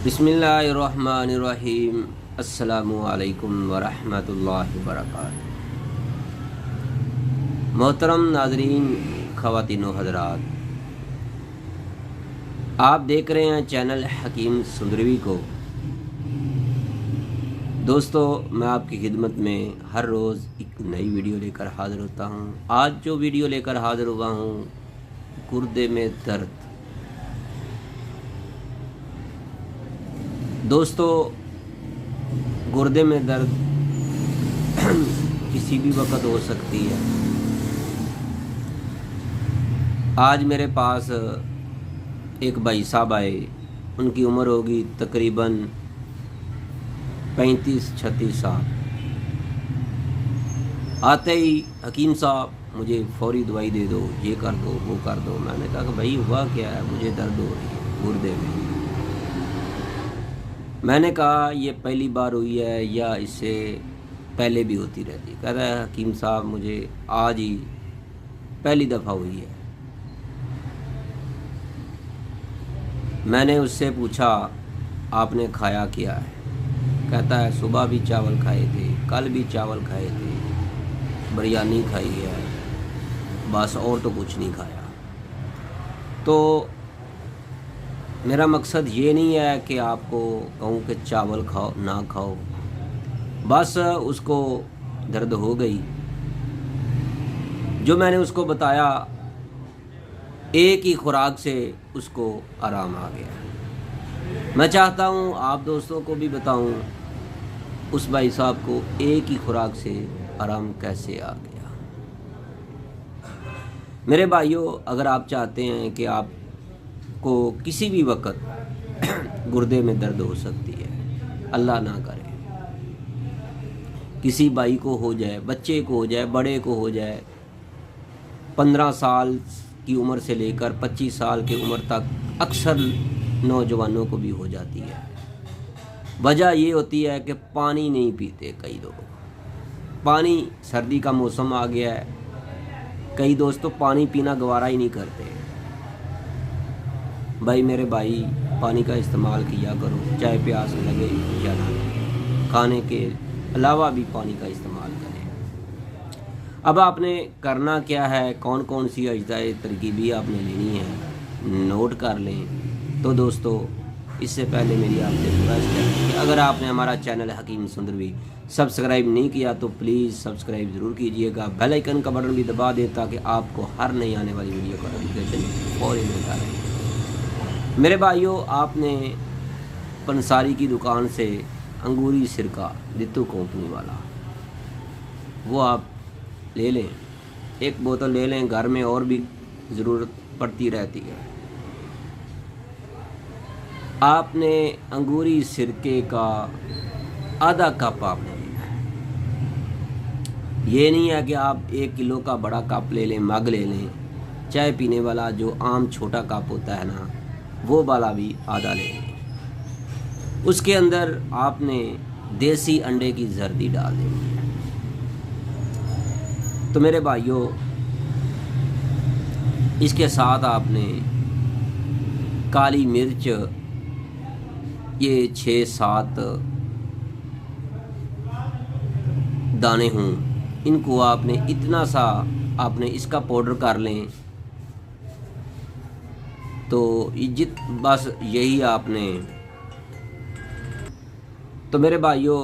बिस्मिल्लाहिर्रहमानिर्रहीम। अस्सलामु अलैकुम वरहमतुल्लाहि वबरकातुहू। मोहतरम नाज़रीन, ख़वातीन व हज़रात, आप देख रहे हैं चैनल हकीम सुंदरवी को। दोस्तों, मैं आपकी खिदमत में हर रोज़ एक नई वीडियो लेकर हाज़िर होता हूँ। आज जो वीडियो लेकर हाज़िर हुआ हूँ, गुर्दे में दर्द। दोस्तों, गुर्दे में दर्द किसी भी वक्त हो सकती है। आज मेरे पास एक भाई साहब आए, उनकी उम्र होगी तकरीबन 35-36 साल। आते ही हकीम साहब मुझे फौरी दवाई दे दो, ये कर दो, वो कर दो। मैंने कहा कि भाई हुआ क्या है? मुझे दर्द हो रही है गुर्दे में। मैंने कहा ये पहली बार हुई है या इससे पहले भी होती रहती? कह रहा है हकीम साहब मुझे आज ही पहली दफ़ा हुई है। मैंने उससे पूछा आपने खाया क्या है? कहता है सुबह भी चावल खाए थे, कल भी चावल खाए थे, बिरयानी खाई है, बस और तो कुछ नहीं खाया। तो मेरा मकसद ये नहीं है कि आपको कहूँ कि चावल खाओ ना खाओ, बस उसको दर्द हो गई। जो मैंने उसको बताया, एक ही खुराक से उसको आराम आ गया। मैं चाहता हूँ आप दोस्तों को भी बताऊँ उस भाई साहब को एक ही खुराक से आराम कैसे आ गया। मेरे भाइयों, अगर आप चाहते हैं कि आपको किसी भी वक्त गुर्दे में दर्द हो सकती है, अल्लाह ना करे किसी भाई को हो जाए, बच्चे को हो जाए, बड़े को हो जाए, 15 साल की उम्र से लेकर 25 साल की उम्र तक अक्सर नौजवानों को भी हो जाती है। वजह ये होती है कि पानी नहीं पीते कई लोग। पानी, सर्दी का मौसम आ गया है, कई दोस्तों पानी पीना गवारा ही नहीं करते। भाई मेरे भाई, पानी का इस्तेमाल किया करो, चाहे प्यास लगे या ना लगे, खाने के अलावा भी पानी का इस्तेमाल करें। अब आपने करना क्या है, कौन कौन सी अज्जाए तरकीबी आपने लेनी है, नोट कर लें। तो दोस्तों, इससे पहले मेरी आपसे रिक्वेस्ट है कि अगर आपने हमारा चैनल हकीम सुंदरवी सब्सक्राइब नहीं किया तो प्लीज़ सब्सक्राइब ज़रूर कीजिएगा। बेल आइकन का बटन भी दबा दें ताकि आपको हर नई आने वाली वीडियो का नोटिफिकेशन फौरी मिलता रहे। मेरे भाइयों, आपने पंसारी की दुकान से अंगूरी सिरका, दित्तू कंपनी वाला, वो आप ले लें। एक बोतल ले लें, घर में और भी ज़रूरत पड़ती रहती है। आपने अंगूरी सिरके का आधा कप आपने लेना है। ये नहीं है कि आप 1 किलो का बड़ा कप ले लें, मग ले लें। चाय पीने वाला जो आम छोटा कप होता है ना, वो वाला भी आधा ले लें। उसके अंदर आपने देसी अंडे की जर्दी डाल देनी है। तो मेरे भाइयों, इसके साथ आपने काली मिर्च, ये 6-7 दाने हों, इनको आपने इतना सा आपने इसका पाउडर कर लें। तो बस यही आपने। तो मेरे भाइयों,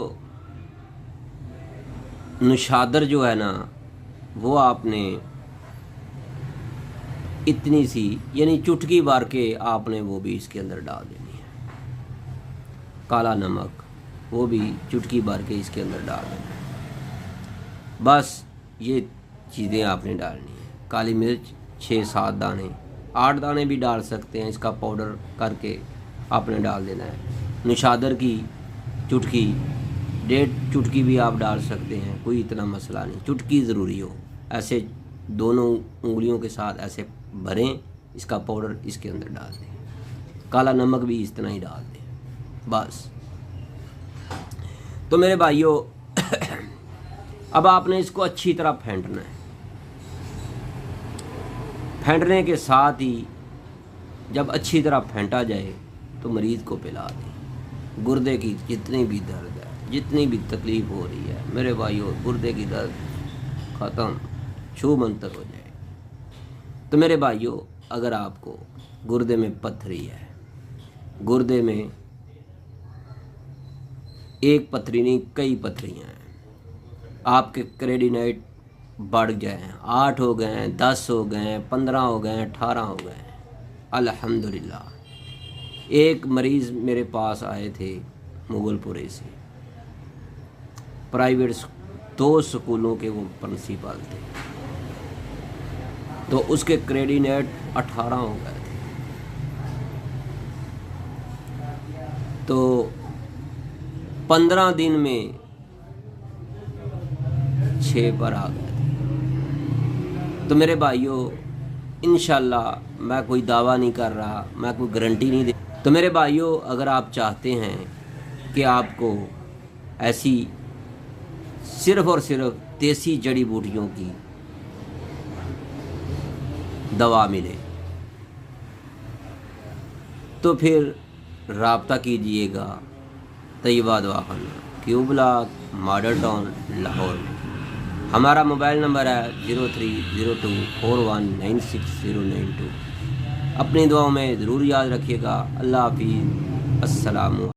नुशादर जो है ना, वो आपने इतनी सी, यानी चुटकी भर के आपने वो भी इसके अंदर डाल देनी है। काला नमक, वो भी चुटकी भर के इसके अंदर डाल देना है। बस ये चीज़ें आपने डालनी है। काली मिर्च 6-7 दाने, 8 दाने भी डाल सकते हैं, इसका पाउडर करके आपने डाल देना है। नुशादर की चुटकी, 1.5 चुटकी भी आप डाल सकते हैं, कोई इतना मसला नहीं, चुटकी ज़रूरी हो। ऐसे दोनों उंगलियों के साथ ऐसे भरें, इसका पाउडर इसके अंदर डाल दें। काला नमक भी इतना ही डाल दें, बस। तो मेरे भाइयों, अब आपने इसको अच्छी तरह फेंटना है। फेंटने के साथ ही जब अच्छी तरह फेंटा जाए तो मरीज़ को पिला दें। गुर्दे की जितनी भी दर्द है, जितनी भी तकलीफ़ हो रही है मेरे भाइयों, गुर्दे की दर्द ख़त्म, छू मंतर हो जाए। तो मेरे भाइयों, अगर आपको गुर्दे में पथरी है, गुर्दे में एक पथरी नहीं कई पथरियाँ हैं, आपके क्रेडिनाइट बढ़ गए हैं, 8 हो गए हैं, 10 हो गए हैं, 15 हो गए हैं, 18 हो गए हैं, अल्हम्दुलिल्लाह। एक मरीज़ मेरे पास आए थे मुगलपुरे से, प्राइवेट 2 स्कूलों के वो प्रिंसिपल थे, तो उसके क्रेडिनेट 18 हो गए थे। तो 15 दिन में 6 पर आ गए थे। तो मेरे भाइयों, इंशाल्लाह मैं कोई दावा नहीं कर रहा, मैं कोई गारंटी नहीं दे। तो मेरे भाइयों, अगर आप चाहते हैं कि आपको ऐसी सिर्फ़ और सिर्फ देसी जड़ी बूटियों की दवा मिले, तो फिर राब्ता कीजिएगा तैयबा दवाखाना, Q block, model town, Lahore में। हमारा मोबाइल नंबर है 0302419692। अपनी दुआओं में ज़रूर याद रखिएगा। अल्लाह हाफिज़। अस्सलाम।